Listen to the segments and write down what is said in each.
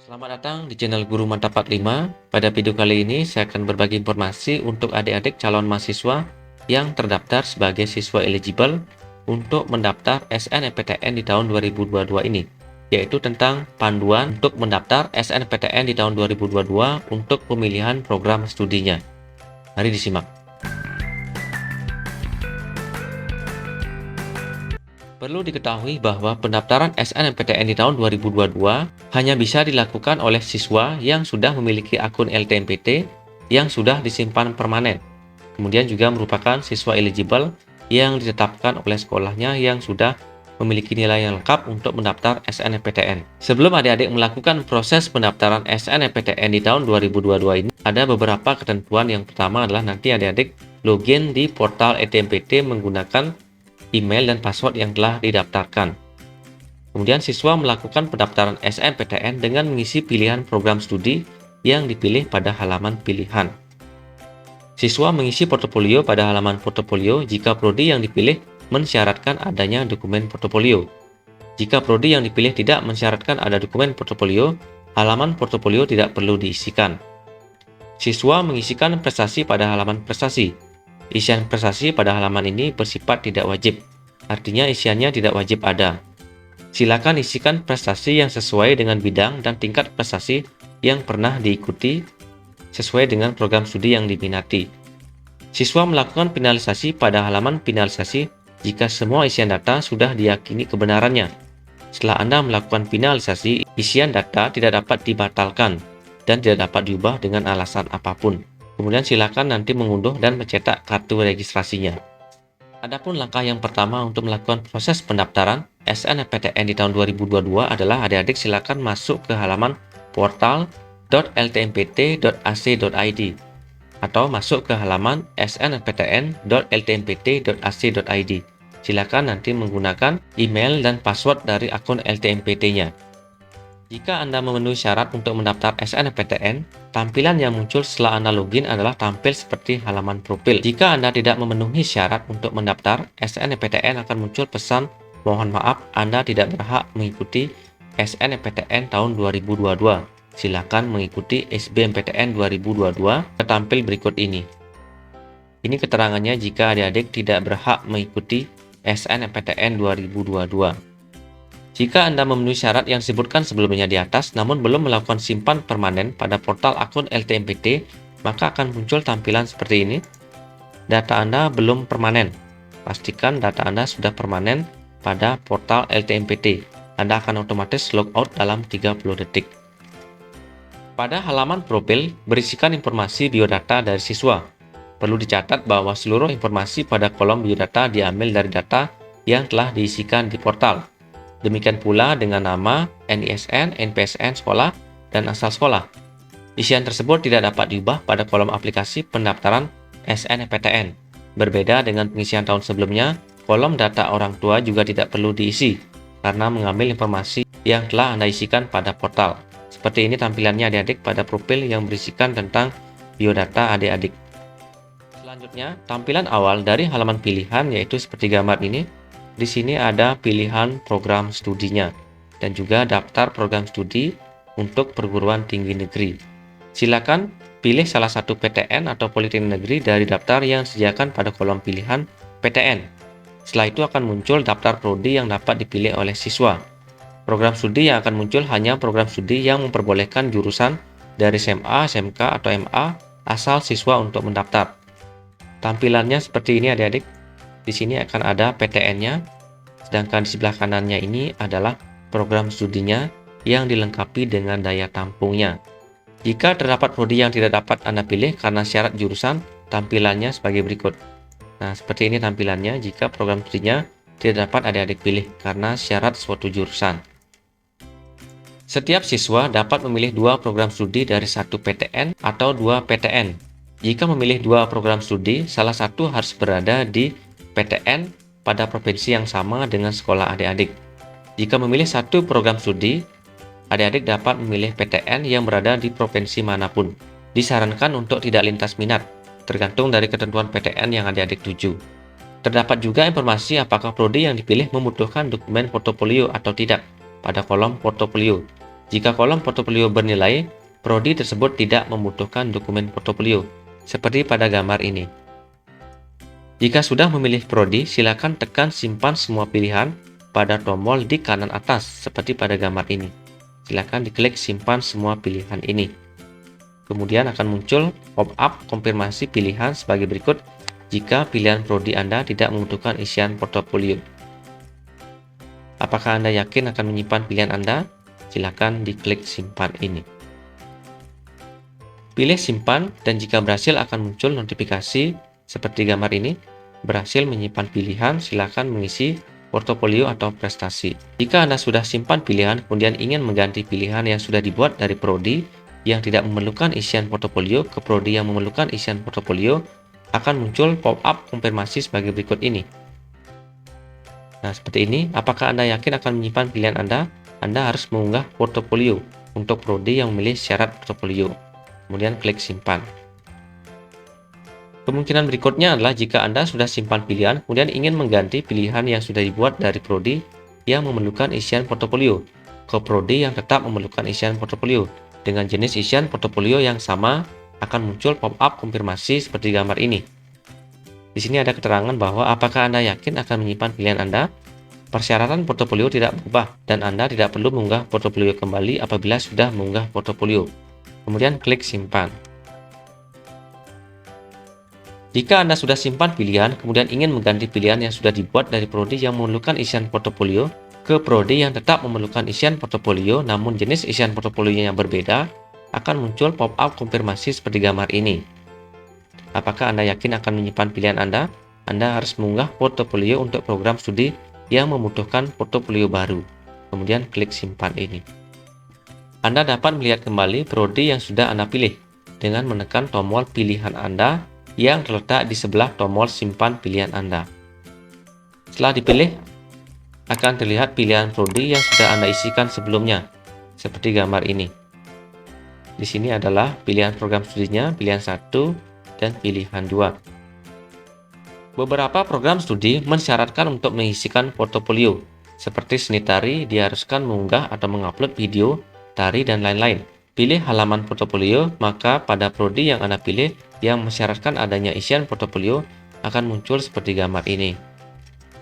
Selamat datang di channel Guru Mantap 45. Pada video kali ini saya akan berbagi informasi untuk adik-adik calon mahasiswa yang terdaftar sebagai siswa eligible untuk mendaftar SNMPTN di tahun 2022 ini, yaitu tentang panduan untuk mendaftar SNMPTN di tahun 2022 untuk pemilihan program studinya. Mari disimak. Perlu diketahui bahwa pendaftaran SNMPTN di tahun 2022 hanya bisa dilakukan oleh siswa yang sudah memiliki akun LTMPT yang sudah disimpan permanen. Kemudian juga merupakan siswa eligible yang ditetapkan oleh sekolahnya yang sudah memiliki nilai yang lengkap untuk mendaftar SNMPTN. Sebelum adik-adik melakukan proses pendaftaran SNMPTN di tahun 2022 ini, ada beberapa ketentuan. Yang pertama adalah nanti adik-adik login di portal LTMPT menggunakan email dan password yang telah didaftarkan. Kemudian siswa melakukan pendaftaran SNMPTN dengan mengisi pilihan program studi yang dipilih pada halaman pilihan. Siswa mengisi portofolio pada halaman portofolio jika prodi yang dipilih mensyaratkan adanya dokumen portofolio. Jika prodi yang dipilih tidak mensyaratkan ada dokumen portofolio, halaman portofolio tidak perlu diisikan. Siswa mengisikan prestasi pada halaman prestasi. Isian prestasi pada halaman ini bersifat tidak wajib, artinya isiannya tidak wajib ada. Silakan isikan prestasi yang sesuai dengan bidang dan tingkat prestasi yang pernah diikuti sesuai dengan program studi yang diminati. Siswa melakukan finalisasi pada halaman finalisasi jika semua isian data sudah diyakini kebenarannya. Setelah Anda melakukan finalisasi, isian data tidak dapat dibatalkan dan tidak dapat diubah dengan alasan apapun. Kemudian silakan nanti mengunduh dan mencetak kartu registrasinya. Adapun langkah yang pertama untuk melakukan proses pendaftaran SNMPTN di tahun 2022 adalah adik-adik silakan masuk ke halaman portal.ltmpt.ac.id atau masuk ke halaman snmptn.ltmpt.ac.id. Silakan nanti menggunakan email dan password dari akun LTMPT-nya. Jika Anda memenuhi syarat untuk mendaftar SNMPTN, tampilan yang muncul setelah Anda login adalah tampil seperti halaman profil. Jika Anda tidak memenuhi syarat untuk mendaftar, SNMPTN akan muncul pesan, "Mohon maaf, Anda tidak berhak mengikuti SNMPTN tahun 2022. Silakan mengikuti SBMPTN 2022." Tampil berikut ini. Ini keterangannya jika adik-adik tidak berhak mengikuti SNMPTN 2022. Jika Anda memenuhi syarat yang disebutkan sebelumnya di atas, namun belum melakukan simpan permanen pada portal akun LTMPT, maka akan muncul tampilan seperti ini. Data Anda belum permanen. Pastikan data Anda sudah permanen pada portal LTMPT. Anda akan otomatis logout dalam 30 detik. Pada halaman profil, berisikan informasi biodata dari siswa. Perlu dicatat bahwa seluruh informasi pada kolom biodata diambil dari data yang telah diisikan di portal. Demikian pula dengan nama, NISN, NPSN sekolah, dan asal sekolah. Isian tersebut tidak dapat diubah pada kolom aplikasi pendaftaran SNMPTN. Berbeda dengan pengisian tahun sebelumnya, kolom data orang tua juga tidak perlu diisi karena mengambil informasi yang telah Anda isikan pada portal. Seperti ini tampilannya adik-adik pada profil yang berisikan tentang biodata adik-adik. Selanjutnya, tampilan awal dari halaman pilihan yaitu seperti gambar ini. Di sini ada pilihan program studinya dan juga daftar program studi untuk perguruan tinggi negeri. Silakan pilih salah satu PTN atau Politeknik Negeri dari daftar yang disediakan pada kolom pilihan PTN. Setelah itu akan muncul daftar prodi yang dapat dipilih oleh siswa. Program studi yang akan muncul hanya program studi yang memperbolehkan jurusan dari SMA, SMK, atau MA asal siswa untuk mendaftar. Tampilannya seperti ini adik-adik. Di sini akan ada PTN-nya, sedangkan di sebelah kanannya ini adalah program studinya yang dilengkapi dengan daya tampungnya. Jika terdapat prodi yang tidak dapat Anda pilih karena syarat jurusan, tampilannya sebagai berikut. Nah, seperti ini tampilannya jika program studinya tidak dapat adik-adik pilih karena syarat suatu jurusan. Setiap siswa dapat memilih dua program studi dari satu PTN atau dua PTN. Jika memilih dua program studi, salah satu harus berada di PTN pada provinsi yang sama dengan sekolah adik-adik. Jika memilih satu program studi, adik-adik dapat memilih PTN yang berada di provinsi manapun. Disarankan untuk tidak lintas minat, tergantung dari ketentuan PTN yang adik-adik tuju. Terdapat juga informasi apakah prodi yang dipilih membutuhkan dokumen portofolio atau tidak pada kolom portofolio. Jika kolom portofolio bernilai, prodi tersebut tidak membutuhkan dokumen portofolio, seperti pada gambar ini. Jika sudah memilih prodi, silakan tekan simpan semua pilihan pada tombol di kanan atas, seperti pada gambar ini. Silakan diklik simpan semua pilihan ini. Kemudian akan muncul pop-up konfirmasi pilihan sebagai berikut jika pilihan prodi Anda tidak membutuhkan isian portofolio. Apakah Anda yakin akan menyimpan pilihan Anda? Silakan diklik simpan ini. Pilih simpan dan jika berhasil akan muncul notifikasi seperti gambar ini. Berhasil menyimpan pilihan, silakan mengisi portofolio atau prestasi. Jika Anda sudah simpan pilihan kemudian ingin mengganti pilihan yang sudah dibuat dari prodi yang tidak memerlukan isian portofolio ke prodi yang memerlukan isian portofolio, akan muncul pop-up konfirmasi sebagai berikut ini. Nah, seperti ini. Apakah Anda yakin akan menyimpan pilihan Anda? Anda harus mengunggah portofolio untuk prodi yang memilih syarat portofolio. Kemudian klik simpan. Kemungkinan berikutnya adalah jika Anda sudah simpan pilihan, kemudian ingin mengganti pilihan yang sudah dibuat dari prodi yang memerlukan isian portofolio ke prodi yang tetap memerlukan isian portofolio. Dengan jenis isian portofolio yang sama, akan muncul pop-up konfirmasi seperti gambar ini. Di sini ada keterangan bahwa apakah Anda yakin akan menyimpan pilihan Anda? Persyaratan portofolio tidak berubah dan Anda tidak perlu mengunggah portofolio kembali apabila sudah mengunggah portofolio. Kemudian klik simpan. Jika Anda sudah simpan pilihan, kemudian ingin mengganti pilihan yang sudah dibuat dari prodi yang memerlukan isian portofolio ke prodi yang tetap memerlukan isian portofolio namun jenis isian portofolionya berbeda, akan muncul pop-up konfirmasi seperti gambar ini. Apakah Anda yakin akan menyimpan pilihan Anda? Anda harus mengunggah portofolio untuk program studi yang membutuhkan portofolio baru. Kemudian klik simpan ini. Anda dapat melihat kembali prodi yang sudah Anda pilih dengan menekan tombol pilihan Anda yang terletak di sebelah tombol simpan pilihan Anda. Setelah dipilih, akan terlihat pilihan prodi yang sudah Anda isikan sebelumnya, seperti gambar ini. Di sini adalah pilihan program studinya, pilihan 1, dan pilihan 2. Beberapa program studi mensyaratkan untuk mengisikan portofolio, seperti seni tari diharuskan mengunggah atau mengupload video, tari, dan lain-lain. Pilih halaman portofolio, maka pada prodi yang Anda pilih yang mensyaratkan adanya isian portofolio akan muncul seperti gambar ini.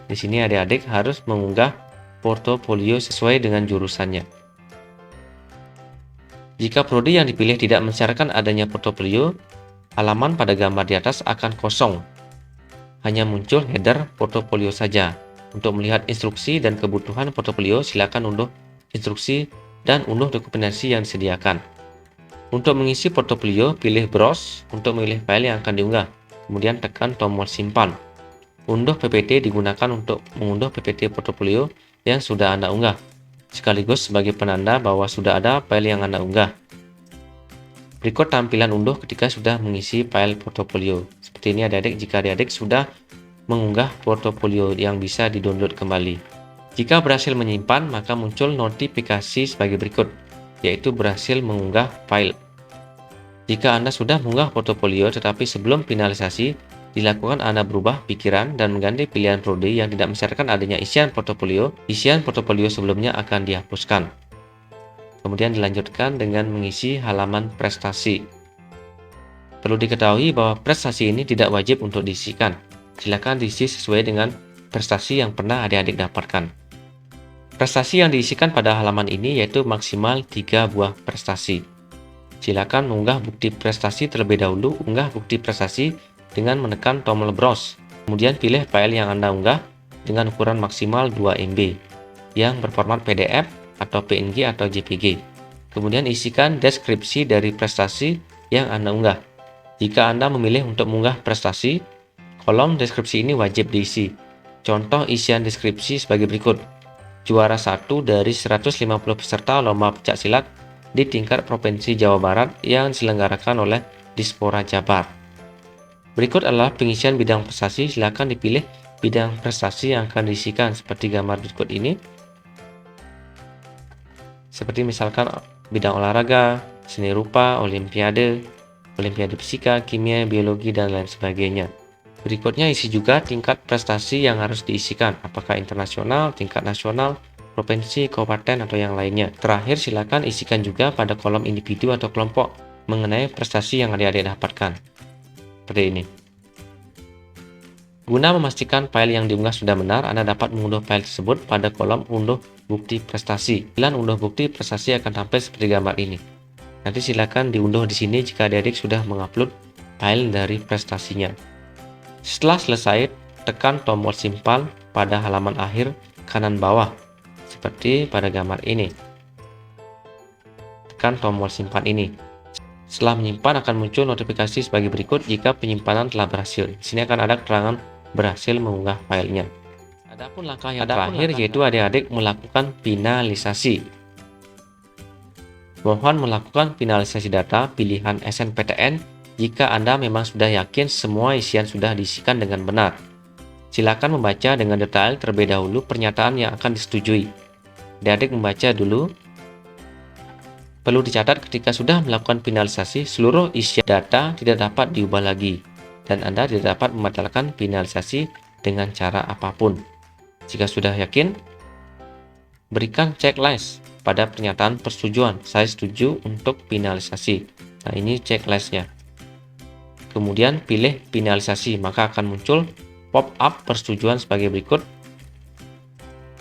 Di sini adik-adik harus mengunggah portofolio sesuai dengan jurusannya. Jika prodi yang dipilih tidak mensyaratkan adanya portofolio, halaman pada gambar di atas akan kosong. Hanya muncul header portofolio saja. Untuk melihat instruksi dan kebutuhan portofolio, silakan unduh instruksi dan unduh dokumentasi yang disediakan. Untuk mengisi portofolio, pilih Browse untuk memilih file yang akan diunggah. Kemudian tekan tombol simpan. Unduh PPT digunakan untuk mengunduh PPT portofolio yang sudah Anda unggah, sekaligus sebagai penanda bahwa sudah ada file yang Anda unggah. Berikut tampilan unduh ketika sudah mengisi file portofolio. Seperti ini adik-adik jika adik-adik sudah mengunggah portofolio yang bisa di-download kembali. Jika berhasil menyimpan, maka muncul notifikasi sebagai berikut, yaitu berhasil mengunggah file. Jika Anda sudah mengunggah portofolio tetapi sebelum finalisasi, dilakukan Anda berubah pikiran dan mengganti pilihan prodi yang tidak mensyaratkan adanya isian portofolio sebelumnya akan dihapuskan. Kemudian dilanjutkan dengan mengisi halaman prestasi. Perlu diketahui bahwa prestasi ini tidak wajib untuk diisikan. Silakan diisi sesuai dengan prestasi yang pernah adik-adik dapatkan. Prestasi yang diisikan pada halaman ini yaitu maksimal 3 buah prestasi. Silakan mengunggah bukti prestasi terlebih dahulu. Unggah bukti prestasi dengan menekan tombol Browse. Kemudian pilih file yang Anda unggah dengan ukuran maksimal 2 MB yang berformat PDF atau PNG atau JPG. Kemudian isikan deskripsi dari prestasi yang Anda unggah. Jika Anda memilih untuk mengunggah prestasi, kolom deskripsi ini wajib diisi. Contoh isian deskripsi sebagai berikut. Juara 1 dari 150 peserta lomba pencaksilat di tingkat Provinsi Jawa Barat yang diselenggarakan oleh Dispora Jabar. Berikut adalah pengisian bidang prestasi. Silakan dipilih bidang prestasi yang akan diisikan seperti gambar berikut ini. Seperti misalkan bidang olahraga, seni rupa, olimpiade fisika, kimia, biologi, dan lain sebagainya. Berikutnya isi juga tingkat prestasi yang harus diisikan, apakah internasional, tingkat nasional, provinsi, kabupaten, atau yang lainnya. Terakhir, silakan isikan juga pada kolom individu atau kelompok mengenai prestasi yang adik-adik dapatkan. Seperti ini. Guna memastikan file yang diunggah sudah benar, Anda dapat mengunduh file tersebut pada kolom unduh bukti prestasi. Pilihan unduh bukti prestasi akan tampil seperti gambar ini. Nanti silakan diunduh di sini jika adik-adik sudah mengupload file dari prestasinya. Setelah selesai, tekan tombol simpan pada halaman akhir kanan bawah, seperti pada gambar ini. Tekan tombol simpan ini. Setelah menyimpan akan muncul notifikasi sebagai berikut jika penyimpanan telah berhasil. Di sini akan ada keterangan berhasil mengunggah filenya. Adapun langkah yang terakhir yaitu adik-adik melakukan finalisasi. Mohon melakukan finalisasi data pilihan SNPTN jika Anda memang sudah yakin semua isian sudah diisikan dengan benar. Silakan membaca dengan detail terlebih dahulu pernyataan yang akan disetujui. Adik-adik membaca dulu. Perlu dicatat ketika sudah melakukan finalisasi, seluruh isian data tidak dapat diubah lagi, dan Anda tidak dapat membatalkan finalisasi dengan cara apapun. Jika sudah yakin, berikan checklist pada pernyataan persetujuan. Saya setuju untuk finalisasi. Nah, ini checklistnya. Kemudian pilih finalisasi, maka akan muncul pop-up persetujuan sebagai berikut.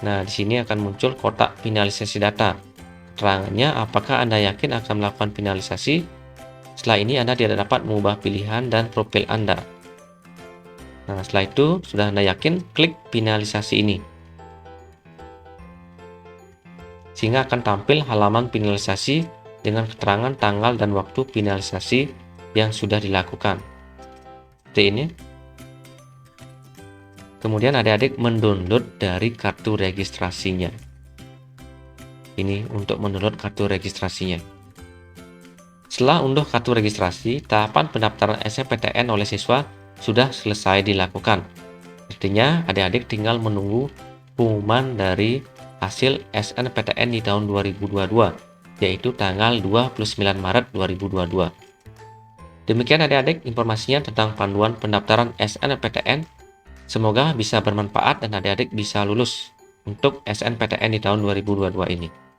Nah, di sini akan muncul kotak finalisasi data. Keterangannya, apakah Anda yakin akan melakukan finalisasi? Setelah ini Anda tidak dapat mengubah pilihan dan profil Anda. Nah, setelah itu sudah Anda yakin, klik finalisasi ini. Sehingga akan tampil halaman finalisasi dengan keterangan tanggal dan waktu finalisasi yang sudah dilakukan. Seperti ini. Kemudian adik-adik mendownload dari kartu registrasinya. Ini untuk mendownload kartu registrasinya. Setelah unduh kartu registrasi, tahapan pendaftaran SNMPTN oleh siswa sudah selesai dilakukan. Artinya, adik-adik tinggal menunggu pengumuman dari hasil SNMPTN di tahun 2022, yaitu tanggal 29 Maret 2022. Demikian adik-adik informasinya tentang panduan pendaftaran SNMPTN. Semoga bisa bermanfaat dan adik-adik bisa lulus untuk SNMPTN di tahun 2022 ini.